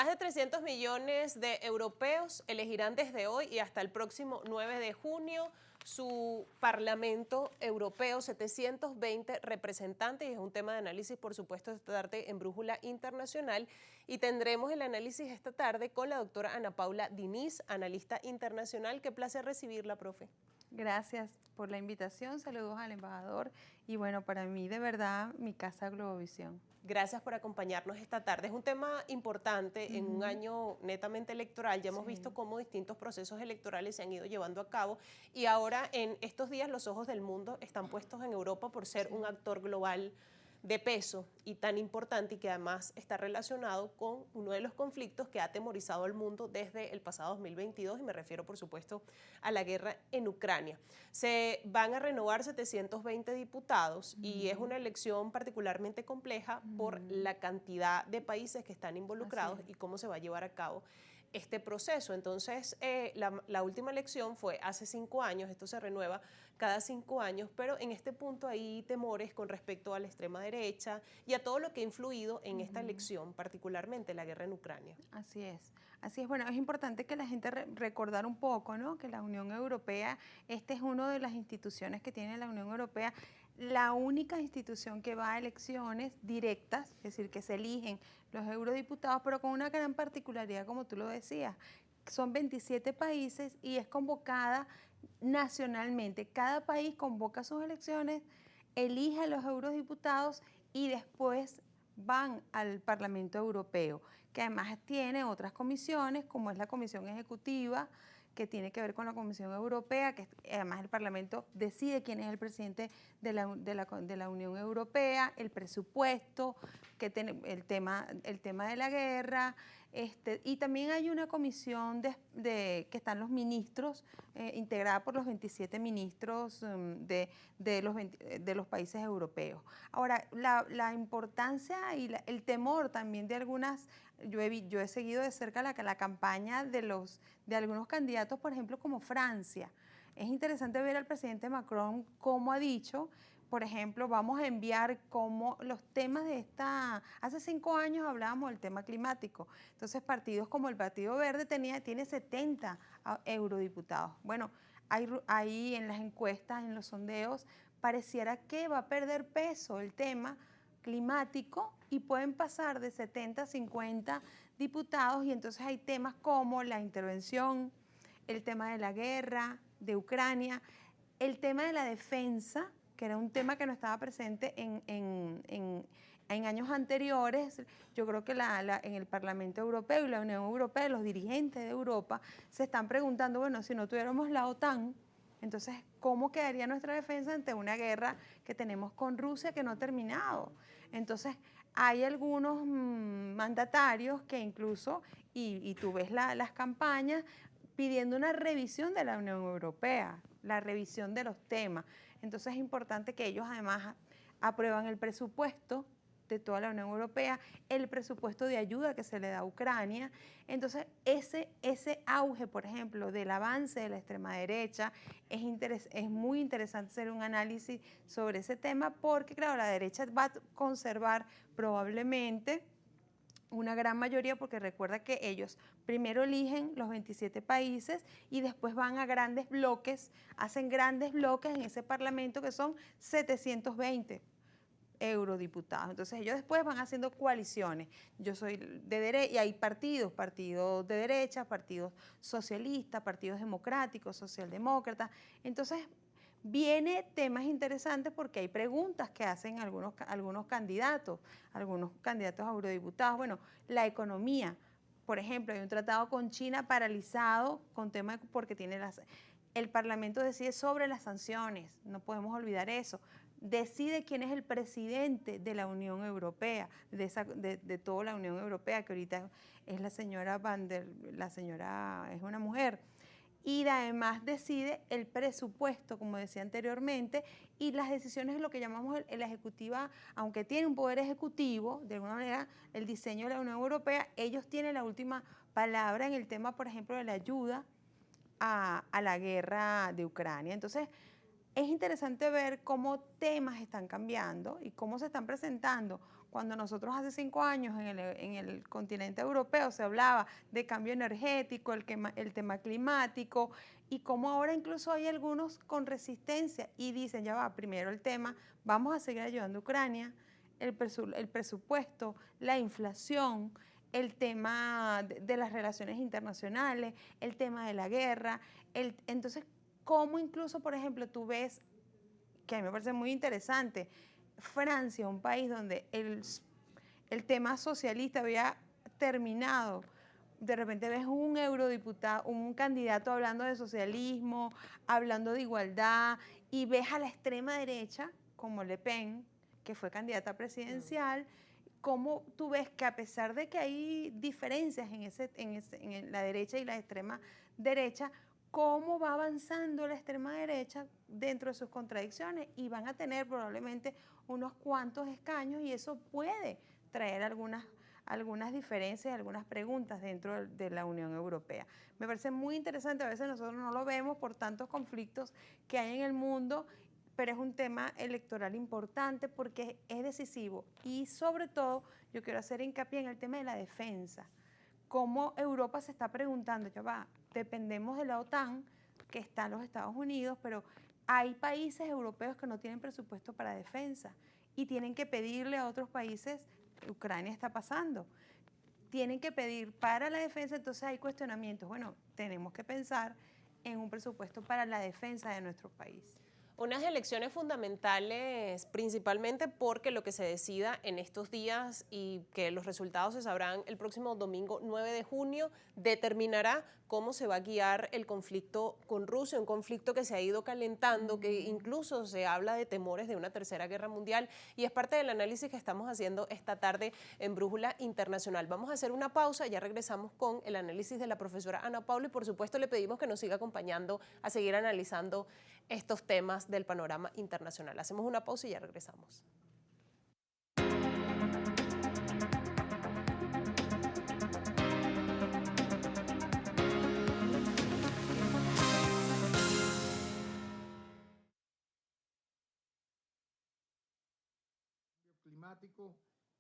Más de 300 millones de europeos elegirán desde hoy y hasta el próximo 9 de junio su Parlamento Europeo, 720 representantes, y es un tema de análisis, por supuesto, esta tarde en Brújula Internacional, y tendremos el análisis esta tarde con la doctora Ana Paula Diniz, analista internacional. Qué placer recibirla, profe. Gracias por la invitación, saludos al embajador y bueno, para mí de verdad mi casa Globovisión. Gracias por acompañarnos esta tarde. Es un tema importante en un año netamente electoral. Ya hemos visto cómo distintos procesos electorales se han ido llevando a cabo y ahora en estos días los ojos del mundo están puestos en Europa por ser un actor global de peso y tan importante, y que además está relacionado con uno de los conflictos que ha atemorizado al mundo desde el pasado 2022, y me refiero por supuesto a la guerra en Ucrania. Se van a renovar 720 diputados y es una elección particularmente compleja por la cantidad de países que están involucrados y cómo se va a llevar a cabo este proceso. Entonces, la última elección fue hace 5 años, esto se renueva cada 5 años, pero en este punto hay temores con respecto a la extrema derecha y a todo lo que ha influido en esta elección, particularmente la guerra en Ucrania. Así es, así es. Bueno, es importante que la gente recordar un poco, ¿no? Que la Unión Europea, esta es una de las instituciones que tiene la Unión Europea, la única institución que va a elecciones directas, es decir, que se eligen los eurodiputados, pero con una gran particularidad, como tú lo decías. Son 27 países y es convocada nacionalmente. Cada país convoca sus elecciones, elige a los eurodiputados y después van al Parlamento Europeo, que además tiene otras comisiones, como es la Comisión Ejecutiva, que tiene que ver con la Comisión Europea, que además el Parlamento decide quién es el presidente de la Unión Europea, el presupuesto, el tema de la guerra, y también hay una comisión que están los ministros, integrada por los 27 ministros de los países europeos. Ahora, la importancia y el temor también de algunas, yo he seguido de cerca la campaña de algunos candidatos, por ejemplo, como Francia. Es interesante ver al presidente Macron cómo ha dicho, por ejemplo, vamos a enviar como los temas de hace 5 años hablábamos del tema climático, entonces partidos como el Partido Verde tiene 70 eurodiputados. Bueno, ahí en las encuestas, en los sondeos, pareciera que va a perder peso el tema climático y pueden pasar de 70 a 50 diputados, y entonces hay temas como la intervención, el tema de la guerra de Ucrania, el tema de la defensa, que era un tema que no estaba presente en años anteriores. Yo creo que en el Parlamento Europeo y la Unión Europea, los dirigentes de Europa se están preguntando, bueno, si no tuviéramos la OTAN, entonces, ¿cómo quedaría nuestra defensa ante una guerra que tenemos con Rusia que no ha terminado? Entonces, hay algunos mandatarios que incluso, y tú ves las campañas, pidiendo una revisión de la Unión Europea, la revisión de los temas. Entonces es importante que ellos además aprueban el presupuesto de toda la Unión Europea, el presupuesto de ayuda que se le da a Ucrania. Entonces ese auge, por ejemplo, del avance de la extrema derecha, es muy interesante hacer un análisis sobre ese tema, porque claro, la derecha va a conservar probablemente una gran mayoría, porque recuerda que ellos primero eligen los 27 países y después van a grandes bloques, hacen grandes bloques en ese parlamento que son 720 eurodiputados. Entonces ellos después van haciendo coaliciones. Yo soy de derecha y hay partidos de derecha, partidos socialistas, partidos democráticos, socialdemócratas. Entonces viene temas interesantes porque hay preguntas que hacen algunos candidatos a eurodiputados. Bueno, la economía, por ejemplo, hay un tratado con China paralizado con temas porque el Parlamento decide sobre las sanciones, no podemos olvidar eso. Decide quién es el presidente de la Unión Europea, de toda la Unión Europea, que ahorita es la señora es una mujer. Y además decide el presupuesto, como decía anteriormente, y las decisiones de lo que llamamos la ejecutiva, aunque tiene un poder ejecutivo, de alguna manera el diseño de la Unión Europea, ellos tienen la última palabra en el tema, por ejemplo, de la ayuda a la guerra de Ucrania. Entonces, es interesante ver cómo temas están cambiando y cómo se están presentando Cuando nosotros hace 5 años en el continente europeo se hablaba de cambio energético, el tema climático, y como ahora incluso hay algunos con resistencia y dicen, ya va, primero el tema, vamos a seguir ayudando a Ucrania, el presupuesto, la inflación, el tema de las relaciones internacionales, el tema de la guerra. Entonces, ¿cómo incluso, por ejemplo, tú ves, que a mí me parece muy interesante, Francia, un país donde el tema socialista había terminado, de repente ves un eurodiputado, un candidato hablando de socialismo, hablando de igualdad, y ves a la extrema derecha, como Le Pen, que fue candidata presidencial, cómo tú ves que a pesar de que hay diferencias en la derecha y la extrema derecha, cómo va avanzando la extrema derecha dentro de sus contradicciones y van a tener probablemente unos cuantos escaños y eso puede traer algunas diferencias, algunas preguntas dentro de la Unión Europea. Me parece muy interesante, a veces nosotros no lo vemos por tantos conflictos que hay en el mundo, pero es un tema electoral importante porque es decisivo y sobre todo yo quiero hacer hincapié en el tema de la defensa. Cómo Europa se está preguntando, ya va, dependemos de la OTAN, que está en los Estados Unidos, pero hay países europeos que no tienen presupuesto para defensa y tienen que pedirle a otros países, Ucrania está pasando, tienen que pedir para la defensa, entonces hay cuestionamientos. Bueno, tenemos que pensar en un presupuesto para la defensa de nuestro país. Unas elecciones fundamentales principalmente porque lo que se decida en estos días y que los resultados se sabrán el próximo domingo 9 de junio determinará cómo se va a guiar el conflicto con Rusia, un conflicto que se ha ido calentando, que incluso se habla de temores de una tercera guerra mundial y es parte del análisis que estamos haciendo esta tarde en Brújula Internacional. Vamos a hacer una pausa, ya regresamos con el análisis de la profesora Ana Paula y por supuesto le pedimos que nos siga acompañando a seguir analizando estos temas del panorama internacional. Hacemos una pausa y ya regresamos. Climático